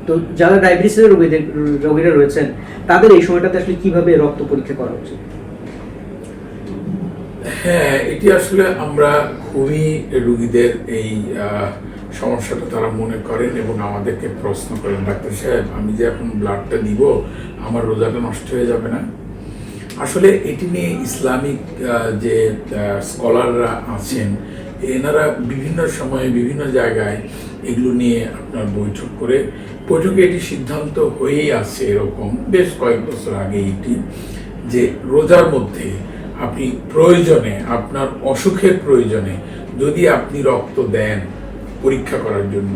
তো যারা ডায়াবেটিসের রোগীরা রয়েছেন তাদের এই সময়টাতে আসলে কিভাবে রক্ত পরীক্ষা করা উচিত? হ্যাঁ, এটি আসলে আমরা খুবই রোগীদের এই সমস্যাটা তারা মনে করেন এবং আমাদেরকে প্রশ্ন করেন, ডাক্তার সাহেব আমি যে এখন ব্লাডটা দিব আমার রোজাটা নষ্ট হয়ে যাবে না? আসলে এটি নিয়ে ইসলামিক যে স্কলাররা আছেন এনারা বিভিন্ন সময়ে বিভিন্ন জায়গায় এগুলো নিয়ে আপনার বৈঠকে এটি সিদ্ধান্ত হয়েই আছে এরকম বেশ কয়েক বছর আগে এটি যে রোজার মধ্যে আপনি প্রয়োজনে আপনার অসুখের প্রয়োজনে যদি আপনি রক্ত দেন পরীক্ষা করার জন্য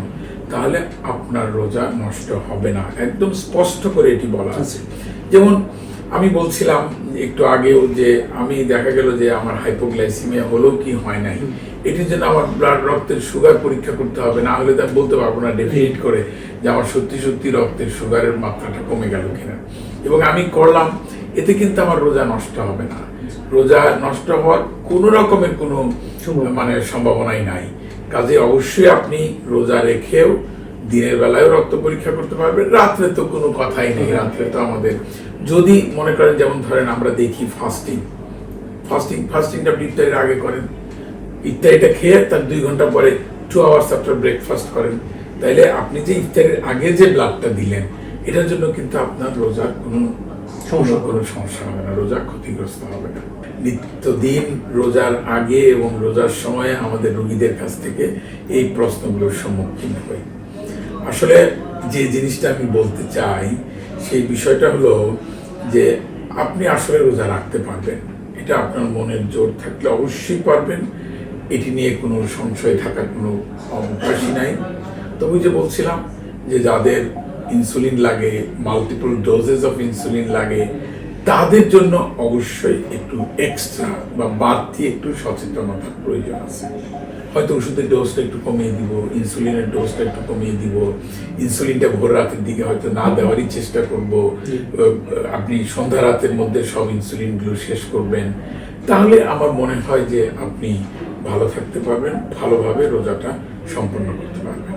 তাহলে আপনার রোজা নষ্ট হবে না, একদম স্পষ্ট করে এটি বলা আছে। যেমন আমি বলছিলাম একটু আগেও যে আমি দেখা গেল যে আমার হাইপোগ্লাইসিমিয়া হলো কি হয় নাই, এটির জন্য আমার ব্লাড রক্তের সুগার পরীক্ষা করতে হবে, না হলে তা বলতে পারবো না ডেফিনেট করে যে আমার সত্যি সত্যি রক্তের সুগারের মাত্রাটা কমে গেল কিনা। এবং আমি করলাম, এতে কিন্তু আমার রোজা নষ্ট হবে না। রোজা নষ্ট হওয়ার কোনো রকমের কোনো সম্ভাবনাই নাই। কাজে অবশ্যই আপনি রোজা রেখেও দিনের বেলায়ও রক্ত পরীক্ষা করতে পারবেন, রাত্রে তো কোনো কথাই নেই। রাত্রে তো আমাদের যদি মনে করেন, যেমন ধরেন আমরা দেখি ফাস্টিংটা আপনি ইফতারের আগে করেন, ইফতারিটা খেয়ে তার 2 ঘন্টা পরে 2 hours আফটার ব্রেকফাস্ট করেন, তাইলে আপনি যে ইফতারের আগে যে ব্লাডটা দিলেন এটার জন্য কিন্তু আপনার রোজার কোনো সমস্যা হবে না, রোজা ক্ষতিগ্রস্ত হবে না। নিত্যদিন রোজার আগে এবং রোজার সময়ে আমাদের রোগীদের কাছ থেকে এই প্রশ্নগুলোর সম্মুখীন হই। আসলে যে জিনিসটা আমি বলতে চাই সেই বিষয়টা হলো যে আপনি আসলে রোজা রাখতে পারবেন, এটা আপনার মনের জোর থাকলে অবশ্যই পারবেন, এটি নিয়ে কোনো সংশয় থাকার কোনো অবকাশই নাই। তবে যে বলছিলাম যে যাদের ইনসুলিন লাগে, মাল্টিপল ডোজেস অফ ইনসুলিন লাগে, তাদের জন্য অবশ্যই একটু এক্সট্রা বা বাড়তি একটু সচেতনতার প্রয়োজন আছে। হয়তো ওষুধের ডোজটা একটু কমিয়ে দিব, ইনসুলিনের ডোজটা একটু কমিয়ে দিব, ইনসুলিনটা ভোর রাতের দিকে হয়তো না দেওয়ারই চেষ্টা করব, আপনি সন্ধ্যা রাতের মধ্যে সব ইনসুলিনগুলো শেষ করবেন, তাহলে আমার মনে হয় যে আপনি ভালো থাকতে পারবেন, ভালোভাবে রোজাটা সম্পন্ন করতে পারবেন।